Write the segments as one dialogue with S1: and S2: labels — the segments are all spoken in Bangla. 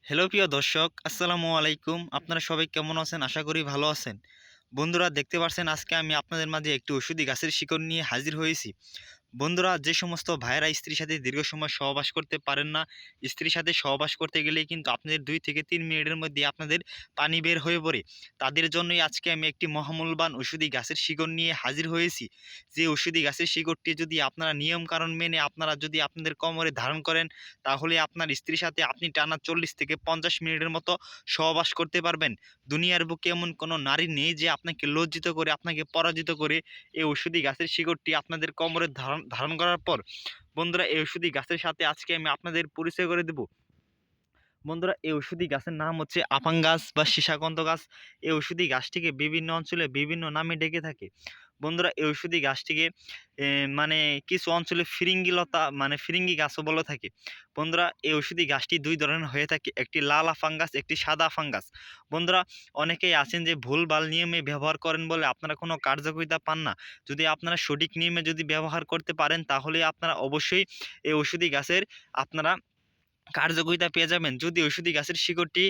S1: হ্যালো প্রিয় দর্শক, আসসালামু আলাইকুম। আপনারা সবাই কেমন আছেন? আশা করি ভালো আছেন। বন্ধুরা, দেখতে পাচ্ছেন আজকে আমি আপনাদের মাঝে একটি ঔষধি গাছের শিকড় নিয়ে হাজির হয়েছি। বন্ধুরা, যে সমস্ত ভাইয়েরা স্ত্রীর সাথে দীর্ঘ সময় সহবাস করতে পারেন না, স্ত্রীর সাথে সহবাস করতে গেলেই কিন্তু আপনাদের 2 থেকে 3 মিনিটের মধ্যে আপনাদের পানি বের হয়ে পড়ে। তাদের জন্যই আজকে আমি একটি মহামূল্যবান ঔষধি গাছের শিকড় নিয়ে হাজির হয়েছি। যে ঔষধি গাছের শিকড়টি যদি আপনারা নিয়মকানুন মেনে আপনারা যদি আপনাদের কোমরে ধারণ করেন, তাহলে আপনার স্ত্রীর সাথে আপনি টানা 40 থেকে 50 মিনিটের মতো সহবাস করতে পারবেন। দুনিয়ার বুকে এমন কোনো নারী নেই যে আপনাকে লজ্জিত করে, আপনাকে পরাজিত করে এই ঔষধি গাছের শিকড়টি আপনাদের কোমরে ধারণ ধারণ করার পর, বন্ধুরা, এই ঔষধি গাছের সাথে আজকে আমি আপনাদের পরিচয় করে দেব। বন্ধুরা, এই ঔষধি গাছের নাম হচ্ছে আফাং গাছ বা সীসাকন্দ গাছ। এই ঔষধি গাছটিকে বিভিন্ন অঞ্চলে বিভিন্ন নামে ডেকে থাকে। বন্ধুরা, এই ঔষধি গাছটিকে মানে কিছু অঞ্চলে ফিরিঙ্গি লতা মানে ফিরিঙ্গি গাছও বলে থাকে। বন্ধুরা, এই ঔষধি গাছটি 2 ধরনের হয়ে থাকে, একটি লাল আফাং গাছ, একটি সাদা আফাং গাছ। বন্ধুরা, অনেকেই আছেন যে ভুলভাল নিয়মে ব্যবহার করেন বলে আপনারা কোনো কার্যকারিতা পান না। যদি আপনারা সঠিক নিয়মে যদি ব্যবহার করতে পারেন, তাহলে আপনারা অবশ্যই এই ঔষধি গাছের আপনারা কার্যকারিতা পেয়ে যাবেন। যদি ঔষধি গাছের শিকড়টি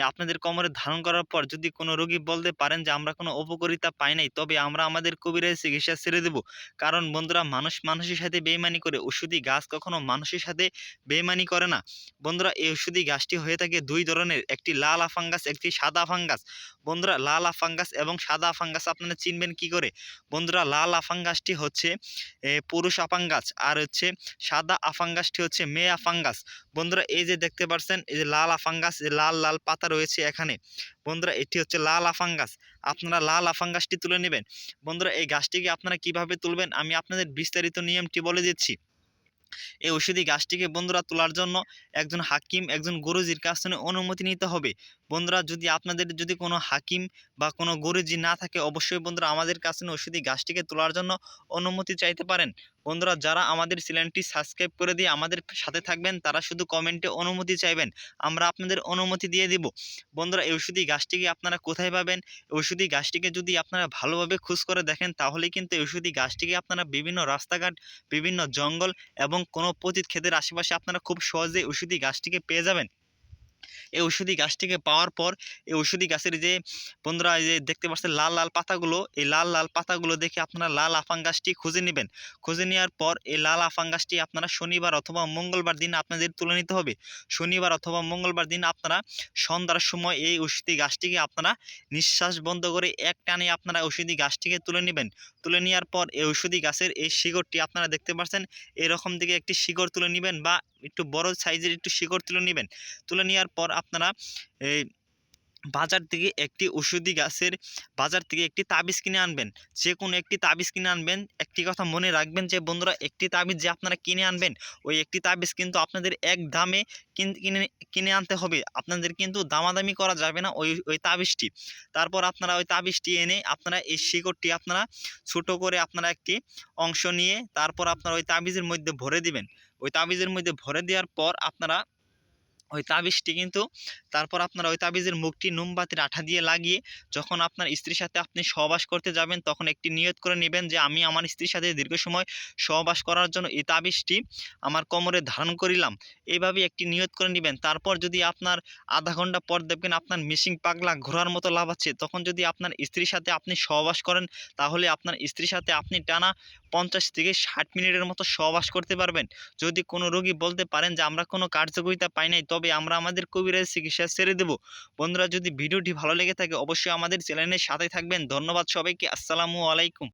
S1: আপনাদের কোমরে ধারণ করার পর যদি কোনো রোগী বলতে পারেন যে আমরা কোনো উপকারিতা পাই নাই, তবে আমরা আমাদের কবিরাজি চিকিৎসা ছেড়ে দেব। কারণ বন্ধুরা, মানুষ মানুষের সাথে বেইমানি করে, ঔষধি গাছ কখনো মানুষের সাথে বেইমানি করে না। বন্ধুরা, এই ঔষধি গাছটি হয়ে থাকে 2 ধরনের, একটি লাল আফাং গাছ, একটি সাদা আফাং গাছ। বন্ধুরা, লাল আফাং গাছ এবং সাদা আফাং গাছ আপনারা চিনবেন কি করে? বন্ধুরা, লাল আফাং গাছটি হচ্ছে পুরুষ আফাং গাছ, আর হচ্ছে সাদা আফাং গাছটি হচ্ছে মেয়ে আফাং গাছ। বন্ধুরা, এই যে দেখতে পাচ্ছেন, এই যে লাল আফাং গাছ, এই লাল লাল পাতা রয়েছে এখানে। বন্ধুরা, এটি হচ্ছে লাল আফাং গাছ। আপনারা লাল আফাং গাছটি তুলে নেবেন। বন্ধুরা, এই গাছটিকে আপনারা কিভাবে তুলবেন আমি আপনাদের বিস্তারিত নিয়মটি বলে দিচ্ছি। এই ঔষধি গাছটিকে বন্ধুরা তোলার জন্য একজন হাকিম, একজন গুরুজির কাছ থেকে অনুমতি নিতে হবে। বন্ধুরা, যদি আপনাদের যদি কোনো হাকিম বা কোনো গুরুজি না থাকে, অবশ্যই বন্ধুরা আমাদের কাছে ঔষধি গাছটিকে তোলার জন্য অনুমতি চাইতে পারেন। বন্ধুরা, যারা আমাদের চ্যানেলটি সাবস্ক্রাইব করে দিয়ে আমাদের সাথে থাকবেন, তারা শুধু কমেন্টে অনুমতি চাইবেন, আমরা আপনাদের অনুমতি দিয়ে দিব। বন্ধুরা, এই ঔষধি গাছটিকে আপনারা কোথায় পাবেন? ঔষধি গাছটিকে যদি আপনারা ভালোভাবে খোঁজ করে দেখেন, তাহলে কিন্তু এই ঔষধি গাছটিকে আপনারা বিভিন্ন রাস্তাঘাট, বিভিন্ন জঙ্গল এবং কোনো পতিত ক্ষেতের আশেপাশে আপনারা খুব সহজেই ঔষধি গাছটিকে পেয়ে যাবেন। এই ঔষধি গাছটিকে পাওয়ার পর এই ঔষধি গাছের যে বন্ধুরা, এই যে দেখতে পাচ্ছেন লাল লাল পাতাগুলো, এই লাল লাল পাতাগুলো দেখে আপনারা লাল আফাং গাছটি খুঁজে নেবেন। খুঁজে নেওয়ার পর এই লাল আফাং গাছটি আপনারা শনিবার অথবা মঙ্গলবার দিন আপনাদের তুলে নিতে হবে। শনিবার অথবা মঙ্গলবার দিন আপনারা সন্ধ্যার সময় এই ঔষধি গাছটিকে আপনারা নিঃশ্বাস বন্ধ করে এক টানে আপনারা ঔষধি গাছটিকে তুলে নেবেন। তুলে নেওয়ার পর এই ঔষধি গাছের এই শিকড়টি আপনারা দেখতে পাচ্ছেন, এরকম দিকে একটি শিকড় তুলে নেবেন বা একটু বড় সাইজের একটু শিকড় তুলে নেবেন। তুলে নেওয়ার পর আপনারা এই বাজার থেকে একটি ঔষধি গাছের বাজার থেকে একটি তাবিজ কিনে আনবেন। যে কোনো একটি তাবিজ কিনে আনবেন। একটি কথা মনে রাখবেন যে বন্ধুরা, একটি তাবিজ যে আপনারা কিনে আনবেন, ওই একটি তাবিজ কিন্তু আপনাদের এক দামে কিনে কিনে আনতে হবে। আপনাদের কিন্তু দামাদামি করা যাবে না ওই তাবিজটি। তারপর আপনারা ওই তাবিজটি এনে আপনারা এই শিকড়টি আপনারা ছোট করে আপনারা একটি অংশ নিয়ে তারপর আপনারা ওই তাবিজের মধ্যে ভরে দিবেন। ওই তাবিজের মধ্যে ভরে দেওয়ার পর আপনারা ওই তাবিজটি কিন্তু তারপর আপনারা ওই তাবিজের মুখটি মোমবাতির আঠা দিয়ে লাগিয়ে যখন আপনার স্ত্রীর সাথে আপনি সহবাস করতে যাবেন, তখন একটি নিয়ত করে নেবেন যে আমি আমার স্ত্রীর সাথে দীর্ঘ সময় সহবাস করার জন্য এই তাবিজটি আমার কোমরে ধারণ করিলাম। এইভাবে একটি নিয়ত করে নেবেন। তারপর যদি আপনার আধা ঘন্টা পর দেখবেন আপনার মিসিং পাগলা ঘোরার মতো লাফাচ্ছে, তখন যদি আপনার স্ত্রীর সাথে আপনি সহবাস করেন, তাহলে আপনার স্ত্রীর সাথে আপনি টানা 50 থেকে 60 মিনিটের মতো সহবাস করতে পারবেন। যদি কোনো রোগী বলতে পারেন যে আমরা কোনো কার্যকারিতা পাই নাই, তবে আমরা আমাদের কবিরাজি চিকিৎসা ছেড়ে দেব। বন্ধুরা, যদি ভিডিওটি ভালো লেগে থাকে, অবশ্যই আমাদের চ্যানেলের সাথে থাকবেন। ধন্যবাদ সবাইকে। আসসালামু আলাইকুম।